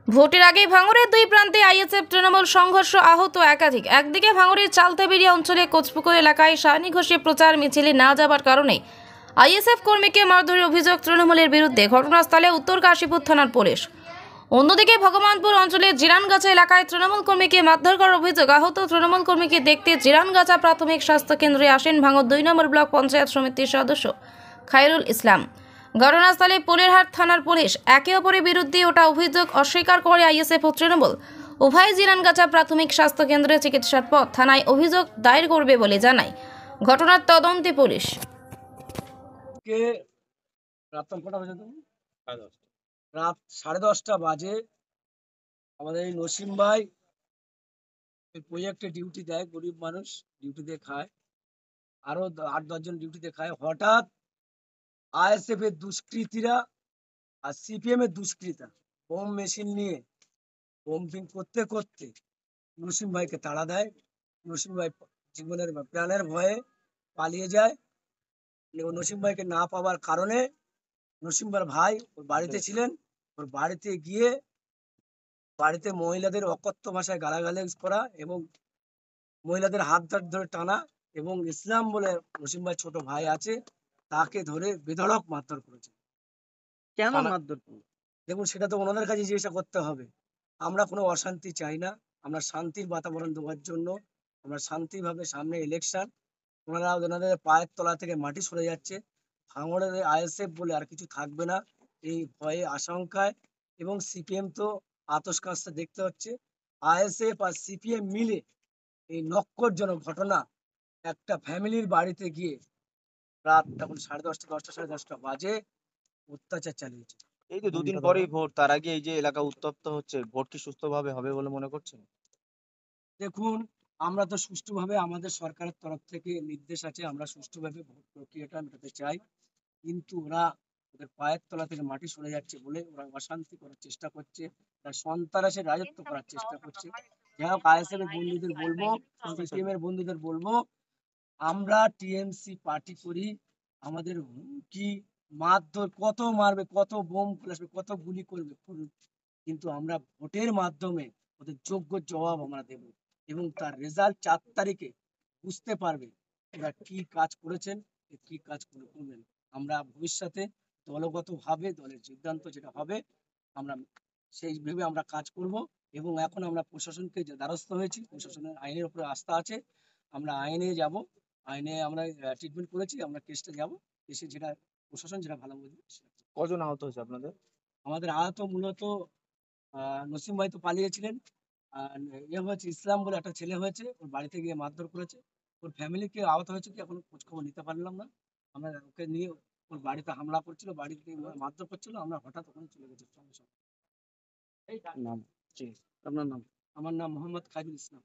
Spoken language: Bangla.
ভোটের আগে ভাঙড়ের দুই প্রান্তে আইএসএফ তৃণমূল সংঘর্ষ, আহত একাধিক। একদিকে ভাঙড়ের চালতাবেড়িয়া অঞ্চলে কোচপুকুর এলাকায় সানি ঘোষে প্রচার মিছিলে না যাবার কারণে আইএসএফ কর্মীকে মারধরের অভিযোগ তৃণমূলের বিরুদ্ধে। ঘটনাস্থলে উত্তর কাশীপুর থানার পুলিশ। অন্যদিকে ভগবানপুর অঞ্চলের জিরানগাছা এলাকায় তৃণমূল কর্মীকে মারধর করার অভিযোগ। আহত তৃণমূল কর্মীকে দেখতে জিরানগাছা প্রাথমিক স্বাস্থ্য কেন্দ্রে আসেন ভাঙড় 2 নম্বর ব্লক পঞ্চায়েত সমিতির সদস্য খায়রুল ইসলাম। ঘটনাস্থলে পোলেরহাট থানার পুলিশ। একে অপরের বিরুদ্ধে ওটা অভিযোগ অস্বীকার করে আইএসএফ ও তৃণমূল। উভয় জিরানগাছা প্রাথমিক স্বাস্থ্য কেন্দ্রে চিকিৎসার পর থানায় অভিযোগ দায়ের করবে বলে জানায় ঘটনার তদন্তে পুলিশ। রাত 10:30 বাজে আমাদের এই নসিম ভাই প্রজেক্টে ডিউটি দেয়, গরিব মানুষ ডিউটিতে খায়, আরো 8-10 জন ডিউটিতে খায়। হঠাৎ আইএসএফ এর দুষ্কৃতীরা আর সিপিএম এর দুষ্কৃতা বোম মেশিন নিয়ে বোম্বিং করতে করতে নসিম ভাইকে তাড়া দেয়। নসিম ভাই জীবনের প্রাণের ভয়ে পালিয়ে যায়। নসিম ভাইকে না পাওয়ার কারণে নসিম ভাই ওর বাড়িতে ছিলেন। ওর বাড়িতে গিয়ে বাড়িতে মহিলাদের অকথ্য ভাষায় গালাগালাজ করা এবং মহিলাদের হাত ধরে টানা, এবং ইসলাম বলে নসিম ভাই ছোট ভাই আছে, তাকে ধরে বেধড়ক মারধর করেছে। কেন মারধর? দেখুন, সেটা তো ওনাদের কাছে জিজ্ঞাসা করতে হবে। আমরা কোনো অশান্তি চাই না, আমরা শান্তির বাতাবরণ দেওয়ার জন্য, আমরা শান্তিভাবে, সামনে ইলেকশন, ওনাদের পায়ের তলা থেকে মাটি সরে যাচ্ছে। ভাঙড়ের আইএসএফ বলে আর কিছু থাকবে না এই ভয়ে, আশঙ্কায়। এবং সিপিএম তো আতস কাজটা দেখতে হচ্ছে। আইএসএফ আর সিপিএম মিলে এই নক্করজনক ঘটনা একটা ফ্যামিলির বাড়িতে গিয়ে রাত তখন 10:30 বাজে অত্যাচার চালিয়েছে। এই যে দুদিন পরেই ভোট, তার আগে এই যে এলাকা উত্তপ্ত হচ্ছে, ভোট কি সুস্থভাবে হবে বলে মনে করছেন? দেখুন, আমরা তো সুষ্ঠুভাবে, আমাদের সরকারের তরফ থেকে নির্দেশ আছে, আমরা সুষ্ঠুভাবে ভোট প্রক্রিয়াটা মেটাতে চাই। কিন্তু ওরা ওদের পায়ের তলা থেকে মাটি সরে যাচ্ছে বলে ওরা অশান্তি করার চেষ্টা করছে, সন্ত্রাসের রাজত্ব করার চেষ্টা করছে। যাই হোক, আইএসএফ এর বন্ধুদের বলবো, সিপিএম এর বন্ধুদের বলবো, আমরা টিএমসি পার্টি করি। আমাদের হুমকি, মারধর, কত মারবে, কত বোম আসবে, কত গুলি করবে করুক, কিন্তু আমরা ভোটের মাধ্যমে ওদের যোগ্য জবাব আমরা দেব, এবং তার রেজাল্ট 4 তারিখে বুঝতে পারবে ওরা কি কাজ করেছেন, কি কাজ করবেন। আমরা ভবিষ্যতে দলগতভাবে দলের সিদ্ধান্ত যেটা হবে আমরা সেই ভেবে আমরা কাজ করব। এবং এখন আমরা প্রশাসনকে যে দ্বারস্থ হয়েছি, প্রশাসনের আইনের উপরে আস্থা আছে, আমরা আইনে যাব, আইনে আমরা ট্রিটমেন্ট করেছি, আমরা কেসটা যাব, কেসে যেটা প্রশাসন যেটা ভালো বুঝবে। কজন আহত হয়েছে আপনাদের? আমাদের আহত মূলত নসিম ভাই তো পালিয়েছিলেন, আর হচ্ছে ইসলাম বলে একটা ছেলে হয়েছে, ওর বাড়িতে গিয়ে মারধর করেছে। ওর ফ্যামিলিকে আহত হয়েছে কি এখন খোঁজ খবর নিতে পারলাম না। আমরা ওকে নিয়ে, ওর বাড়িতে হামলা করছিল, বাড়িতে মারধর করছিল, আমরা হঠাৎ ওখানে চলে গেছি সঙ্গে সঙ্গে। নাম? জি, আপনার নাম? আমার নাম মোহাম্মদ খায়রুল ইসলাম।